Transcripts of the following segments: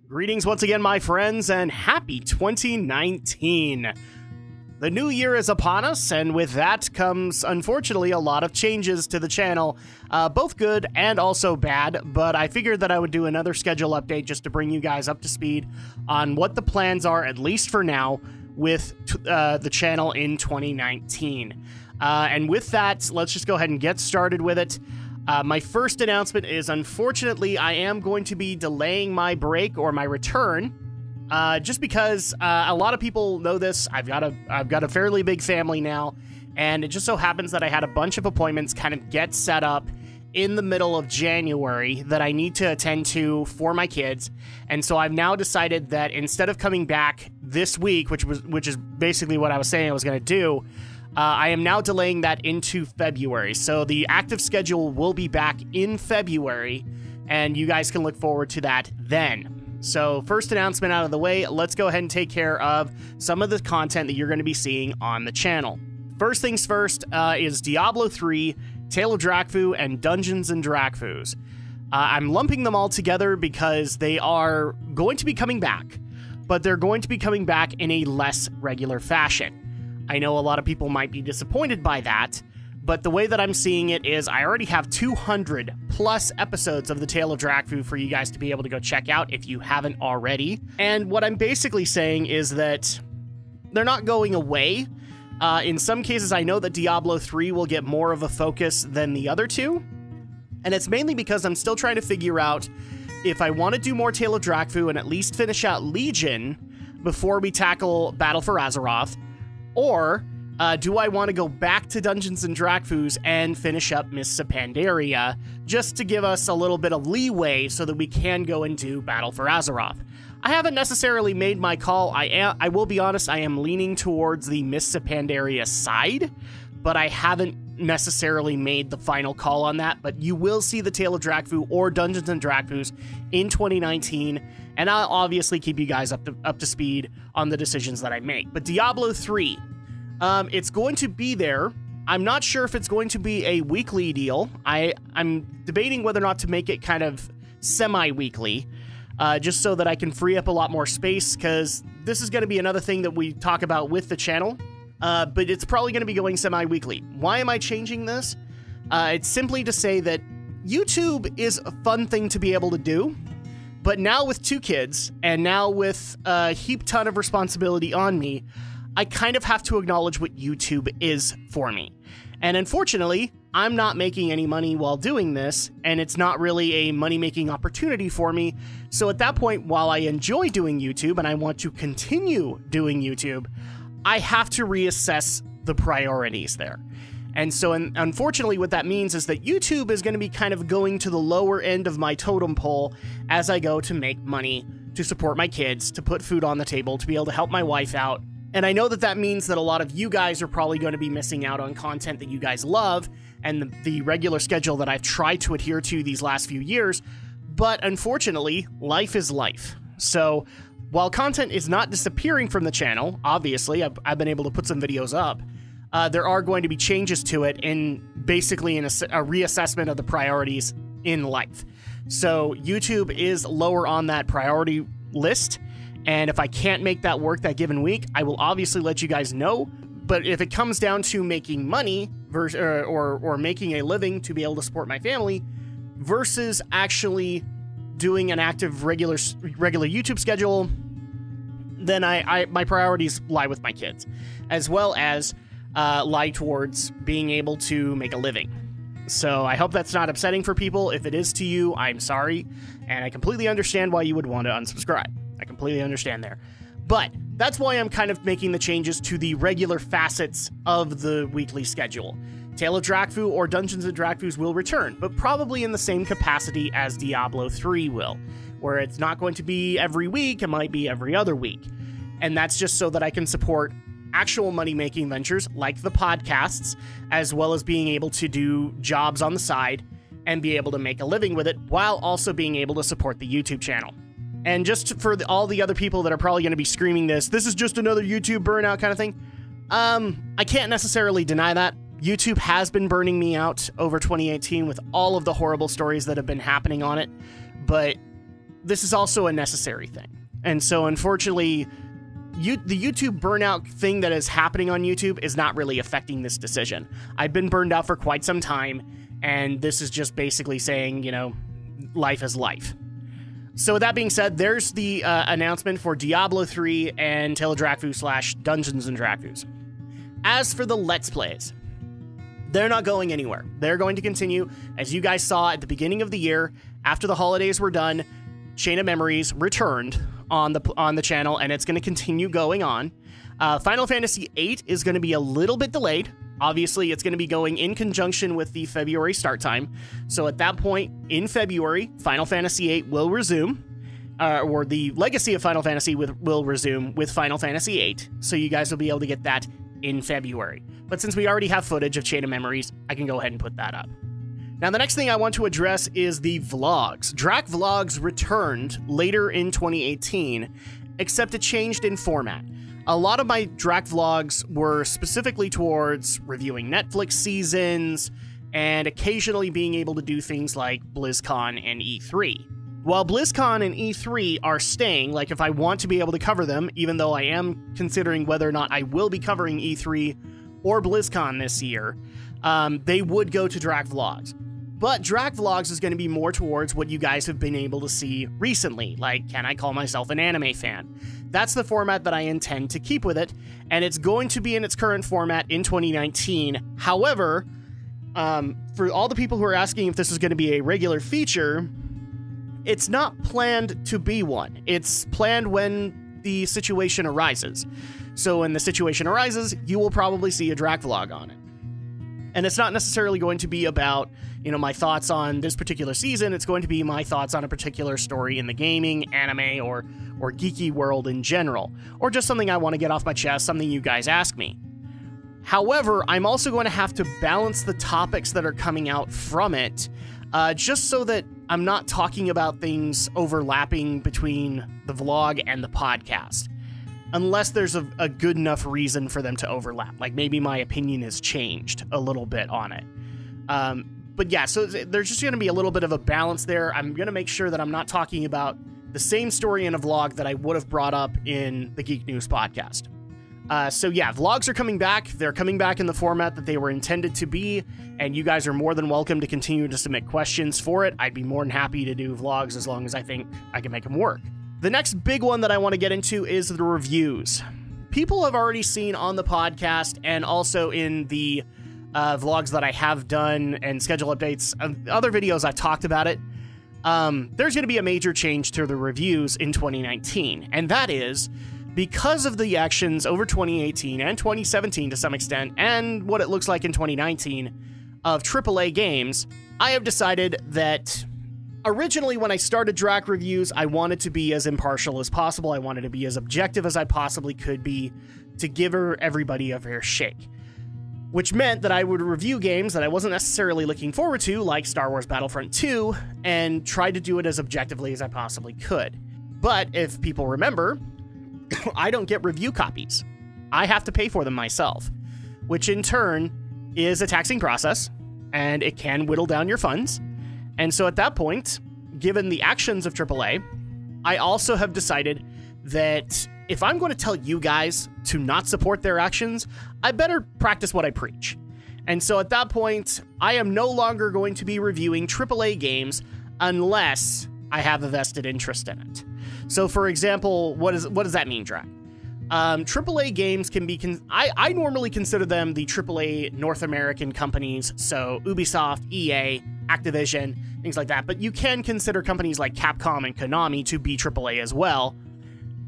Greetings once again, my friends, and happy 2019. The new year is upon us, and with that comes, unfortunately, a lot of changes to the channel, both good and also bad, but I figured that I would do another schedule update just to bring you guys up to speed on what the plans are, at least for now, with the channel in 2019. And with that, let's just go ahead and get started with it. My first announcement is, unfortunately, I am going to be delaying my break or my return, just because a lot of people know this. I've got a fairly big family now, and it just so happens that I had a bunch of appointments kind of get set up in the middle of January that I need to attend to for my kids, and so I've now decided that instead of coming back this week, which is basically what I was saying I was going to do, I am now delaying that into February. So the active schedule will be back in February, and you guys can look forward to that then. So first announcement out of the way, let's go ahead and take care of some of the content that you're going to be seeing on the channel. First things first is Diablo 3, Tale of Drakfu, and Dungeons & Drakfus. I'm lumping them all together because they are going to be coming back, but they're going to be coming back in a less regular fashion. I know a lot of people might be disappointed by that, but the way that I'm seeing it is I already have 200 plus episodes of the Tale of Drakfu for you guys to be able to go check out if you haven't already. And what I'm basically saying is that they're not going away. In some cases, I know that Diablo 3 will get more of a focus than the other two, and it's mainly because I'm still trying to figure out if I want to do more Tale of Drakfu and at least finish out Legion before we tackle Battle for Azeroth, or do I want to go back to Dungeons & Drakfus and finish up Mists of Pandaria, just to give us a little bit of leeway so that we can go and do Battle for Azeroth? I haven't necessarily made my call. I will be honest, I am leaning towards the Mists of Pandaria side, but I haven't necessarily made the final call on that. But you will see the Tale of Drakfu or Dungeons & Drakfus in 2019, and I'll obviously keep you guys up to speed on the decisions that I make. But Diablo 3, it's going to be there. I'm not sure if it's going to be a weekly deal. I'm debating whether or not to make it kind of semi-weekly, just so that I can free up a lot more space, because this is going to be another thing that we talk about with the channel, but it's probably going to be going semi-weekly. Why am I changing this? It's simply to say that YouTube is a fun thing to be able to do, but now with 2 kids, and now with a heap ton of responsibility on me, I kind of have to acknowledge what YouTube is for me. And unfortunately, I'm not making any money while doing this, and it's not really a money-making opportunity for me. So at that point, while I enjoy doing YouTube and I want to continue doing YouTube, I have to reassess the priorities there. And so unfortunately, what that means is that YouTube is going to be kind of going to the lower end of my totem pole as I go to make money, to support my kids, to put food on the table, to be able to help my wife out. And I know that that means that a lot of you guys are probably going to be missing out on content that you guys love and the regular schedule that I've tried to adhere to these last few years. But unfortunately, life is life. So while content is not disappearing from the channel, obviously, I've been able to put some videos up, there are going to be changes to it basically in a reassessment of the priorities in life. So YouTube is lower on that priority list. And if I can't make that work that given week, I will obviously let you guys know. But if it comes down to making money or making a living to be able to support my family versus actually doing an active regular YouTube schedule, then my priorities lie with my kids, as well as lie towards being able to make a living. So I hope that's not upsetting for people. If it is to you, I'm sorry, and I completely understand why you would want to unsubscribe. I completely understand there. But that's why I'm kind of making the changes to the regular facets of the weekly schedule. Tale of Drakfu or Dungeons & Drakfus will return, but probably in the same capacity as Diablo 3 will, where it's not going to be every week, it might be every other week. And that's just so that I can support actual money-making ventures like the podcasts, as well as being able to do jobs on the side and be able to make a living with it, while also being able to support the YouTube channel. And just for all the other people that are probably going to be screaming this is just another YouTube burnout kind of thing, I can't necessarily deny that. YouTube has been burning me out over 2018 with all of the horrible stories that have been happening on it, but this is also a necessary thing. And so, unfortunately, the YouTube burnout thing that is happening on YouTube is not really affecting this decision. I've been burned out for quite some time, and this is just basically saying, you know, life is life. So with that being said, there's the announcement for Diablo 3 and Tale of Drakfu / Dungeons & Dragons. As for the Let's Plays, they're not going anywhere. They're going to continue. As you guys saw at the beginning of the year, after the holidays were done, Chain of Memories returned on the channel, and it's going to continue going on. Final Fantasy VIII is going to be a little bit delayed. Obviously, it's going to be going in conjunction with the February start time. So at that point, in February, Final Fantasy VIII will resume, or the Legacy of Final Fantasy will resume with Final Fantasy VIII. So you guys will be able to get that in February. But since we already have footage of Chain of Memories, I can go ahead and put that up. Now, the next thing I want to address is the vlogs. Drak Vlogs returned later in 2018, except it changed in format. A lot of my Drak Vlogs were specifically towards reviewing Netflix seasons and occasionally being able to do things like BlizzCon and E3. While BlizzCon and E3 are staying, like if I want to be able to cover them, even though I am considering whether or not I will be covering E3 or BlizzCon this year, they would go to Drak Vlogs. But Drak Vlogs is going to be more towards what you guys have been able to see recently, like, can I call myself an anime fan? That's the format that I intend to keep with it, and it's going to be in its current format in 2019. However, for all the people who are asking if this is going to be a regular feature, it's not planned to be one. It's planned when the situation arises. So when the situation arises, you will probably see a Drak Vlog on it. And it's not necessarily going to be about, you know, my thoughts on this particular season. It's going to be my thoughts on a particular story in the gaming, anime, or geeky world in general. Or just something I want to get off my chest, something you guys ask me. However, I'm also going to have to balance the topics that are coming out from it, just so that I'm not talking about things overlapping between the vlog and the podcast. Unless there's a good enough reason for them to overlap. Like maybe my opinion has changed a little bit on it. But yeah, so there's just going to be a little bit of a balance there. I'm going to make sure that I'm not talking about the same story in a vlog that I would have brought up in the Geek News podcast. So yeah, vlogs are coming back. They're coming back in the format that they were intended to be, and you guys are more than welcome to continue to submit questions for it. I'd be more than happy to do vlogs as long as I think I can make them work. The next big one that I want to get into is the reviews. People have already seen on the podcast and also in the vlogs that I have done and schedule updates, other videos I've talked about it. There's going to be a major change to the reviews in 2019, and that is because of the actions over 2018 and 2017 to some extent, and what it looks like in 2019 of AAA games. I have decided that originally, when I started Drak Reviews, I wanted to be as impartial as possible. I wanted to be as objective as I possibly could be to give everybody a fair shake. Which meant that I would review games that I wasn't necessarily looking forward to, like Star Wars Battlefront 2, and try to do it as objectively as I possibly could. But if people remember, I don't get review copies. I have to pay for them myself, which in turn is a taxing process, and it can whittle down your funds. And so at that point, given the actions of AAA, I also have decided that if I'm going to tell you guys to not support their actions, I better practice what I preach. And so at that point, I am no longer going to be reviewing AAA games unless I have a vested interest in it. So for example, what does that mean, Drak? AAA games can be, I normally consider them the AAA North American companies, so Ubisoft, EA, Activision, things like that, but you can consider companies like Capcom and Konami to be AAA as well.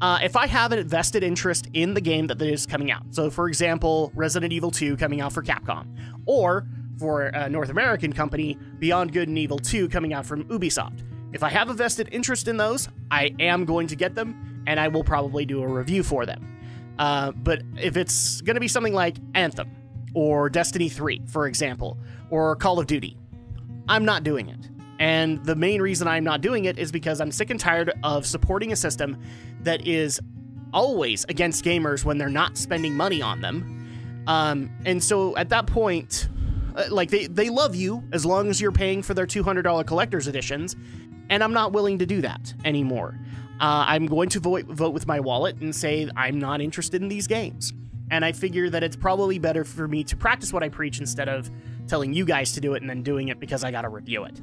If I have a vested interest in the game that is coming out, so for example, Resident Evil 2 coming out for Capcom, or for a North American company, Beyond Good and Evil 2 coming out from Ubisoft. If I have a vested interest in those, I am going to get them, and I will probably do a review for them. But if it's going to be something like Anthem, or Destiny 3, for example, or Call of Duty, I'm not doing it. And the main reason I'm not doing it is because I'm sick and tired of supporting a system that is always against gamers when they're not spending money on them. And so at that point, Like, they love you as long as you're paying for their $200 collector's editions, and I'm not willing to do that anymore. I'm going to vote with my wallet and say I'm not interested in these games. And I figure that it's probably better for me to practice what I preach instead of telling you guys to do it and then doing it because I got to review it.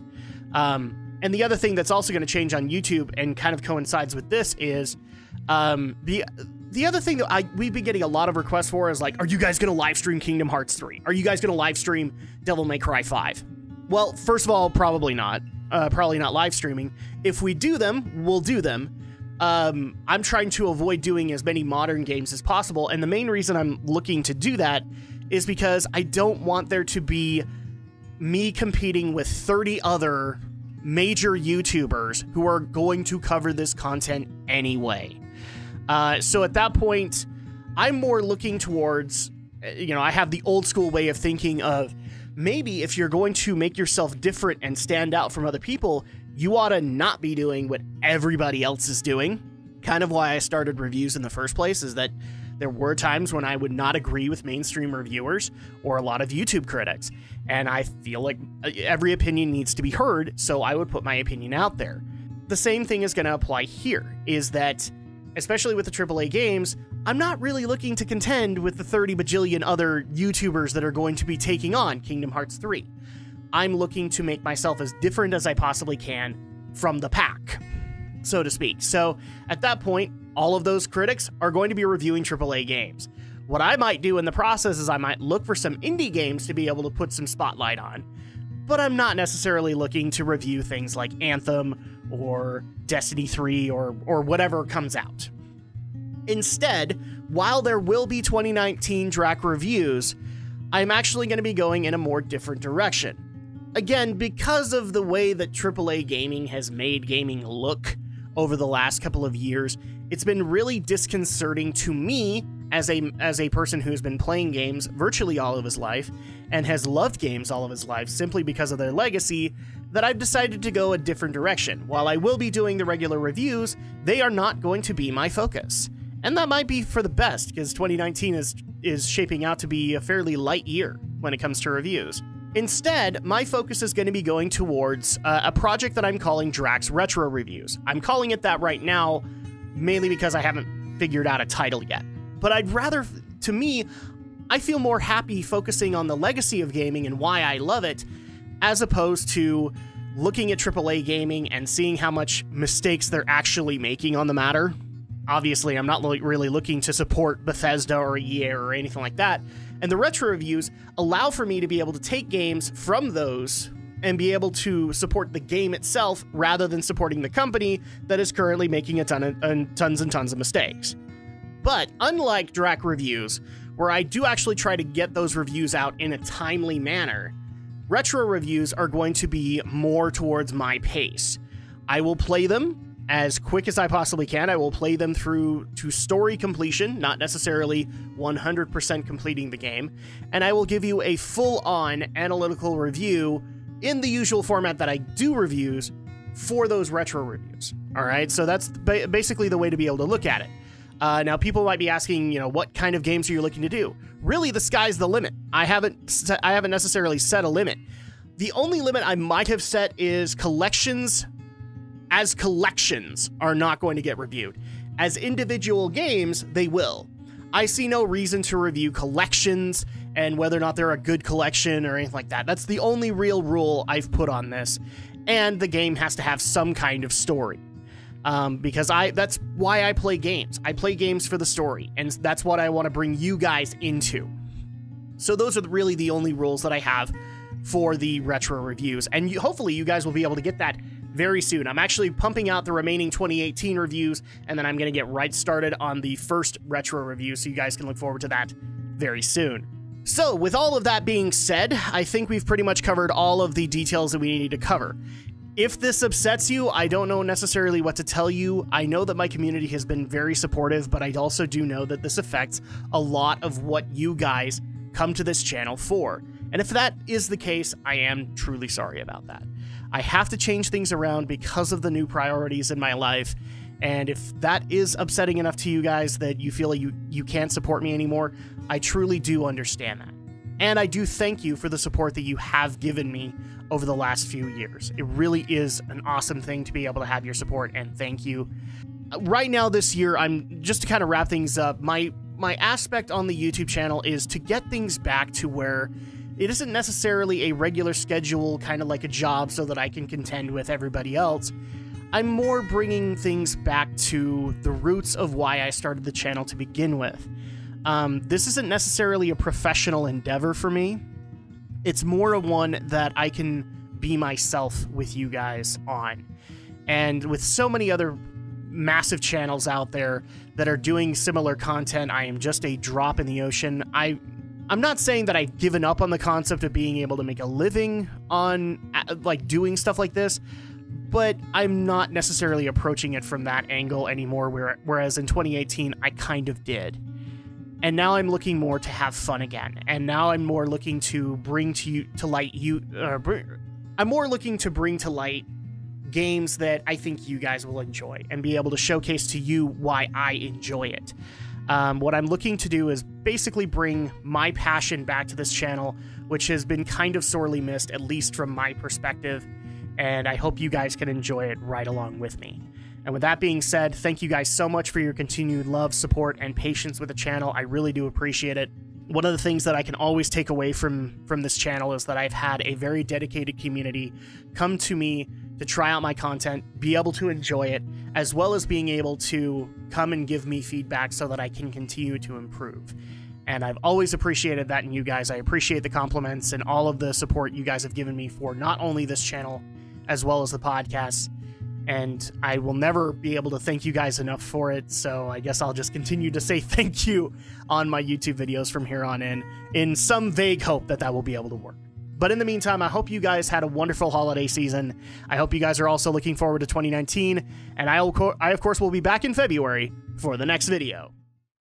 And the other thing that's also going to change on YouTube and kind of coincides with this is the other thing that we've been getting a lot of requests for is like, are you guys going to live stream Kingdom Hearts 3? Are you guys going to live stream Devil May Cry 5? Well, first of all, probably not. Probably not live streaming. If we do them, we'll do them. I'm trying to avoid doing as many modern games as possible, and the main reason I'm looking to do that is because I don't want there to be me competing with 30 other major YouTubers who are going to cover this content anyway. So at that point, I'm more looking towards, I have the old school way of thinking of maybe if you're going to make yourself different and stand out from other people, you ought to not be doing what everybody else is doing. Kind of why I started reviews in the first place is that there were times when I would not agree with mainstream reviewers or a lot of YouTube critics. And I feel like every opinion needs to be heard, so I would put my opinion out there. The same thing is going to apply here, is that, especially with the AAA games, I'm not really looking to contend with the 30 bajillion other YouTubers that are going to be taking on Kingdom Hearts 3. I'm looking to make myself as different as I possibly can from the pack, so to speak. So at that point, all of those critics are going to be reviewing AAA games. What I might do in the process is I might look for some indie games to be able to put some spotlight on, but I'm not necessarily looking to review things like Anthem or Destiny 3 or whatever comes out. Instead, while there will be 2019 DRAC reviews, I'm actually going to be going in a more different direction. Again, because of the way that AAA gaming has made gaming look over the last couple of years, it's been really disconcerting to me as a person who's been playing games virtually all of his life and has loved games all of his life simply because of their legacy, that I've decided to go a different direction. While I will be doing the regular reviews, they are not going to be my focus. And that might be for the best, because 2019 is shaping out to be a fairly light year when it comes to reviews. Instead, my focus is going to be going towards a project that I'm calling Drax Retro Reviews. I'm calling it that right now, mainly because I haven't figured out a title yet. But I'd rather, to me, I feel more happy focusing on the legacy of gaming and why I love it, as opposed to looking at AAA gaming and seeing how much mistakes they're actually making on the matter. Obviously, I'm not really looking to support Bethesda or EA or anything like that. And the retro reviews allow for me to be able to take games from those and be able to support the game itself rather than supporting the company that is currently making tons and tons of mistakes. But unlike DRAC reviews, where I do actually try to get those reviews out in a timely manner, retro reviews are going to be more towards my pace. I will play them as quick as I possibly can. I will play them through to story completion, not necessarily 100% completing the game, and I will give you a full-on analytical review in the usual format that I do reviews for those retro reviews. All right, so that's basically the way to be able to look at it. Now, people might be asking, what kind of games are you looking to do? Really, the sky's the limit. I haven't necessarily set a limit. The only limit I might have set is collections. As collections are not going to get reviewed. As individual games, they will. I see no reason to review collections and whether or not they're a good collection or anything like that. That's the only real rule I've put on this. And the game has to have some kind of story. Because that's why I play games. I play games for the story, and that's what I want to bring you guys into. So those are really the only rules that I have for the retro reviews, and hopefully you guys will be able to get that very soon. I'm actually pumping out the remaining 2018 reviews, and then I'm going to get right started on the first retro review, so you guys can look forward to that very soon. So, with all of that being said, I think we've pretty much covered all of the details that we need to cover. If this upsets you, I don't know necessarily what to tell you. I know that my community has been very supportive, but I also do know that this affects a lot of what you guys come to this channel for. And if that is the case, I am truly sorry about that. I have to change things around because of the new priorities in my life, and if that is upsetting enough to you guys that you feel like you can't support me anymore, I truly do understand that. And I do thank you for the support that you have given me over the last few years. It really is an awesome thing to be able to have your support, and thank you. Right now this year, I'm just to kind of wrap things up, my aspect on the YouTube channel is to get things back to where it isn't necessarily a regular schedule, kind of like a job, so that I can contend with everybody else. I'm more bringing things back to the roots of why I started the channel to begin with. This isn't necessarily a professional endeavor for me. It's more of one that I can be myself with you guys on. And with so many other massive channels out there that are doing similar content, I am just a drop in the ocean. I'm not saying that I've given up on the concept of being able to make a living on like doing stuff like this, but I'm not necessarily approaching it from that angle anymore, whereas in 2018 I kind of did. And now I'm looking more to have fun again. And now I'm more looking to bring to light games that I think you guys will enjoy and be able to showcase to you why I enjoy it. What I'm looking to do is basically bring my passion back to this channel, which has been kind of sorely missed, at least from my perspective. And I hope you guys can enjoy it right along with me. And with that being said, thank you guys so much for your continued love, support, and patience with the channel. I really do appreciate it. One of the things that I can always take away from this channel is that I've had a very dedicated community come to me to try out my content, be able to enjoy it, as well as being able to come and give me feedback so that I can continue to improve. And I've always appreciated that in you guys. I appreciate the compliments and all of the support you guys have given me for not only this channel, as well as the podcast. And I will never be able to thank you guys enough for it, so I guess I'll just continue to say thank you on my YouTube videos from here on in some vague hope that that will be able to work. But in the meantime, I hope you guys had a wonderful holiday season. I hope you guys are also looking forward to 2019, and I of course will be back in February for the next video.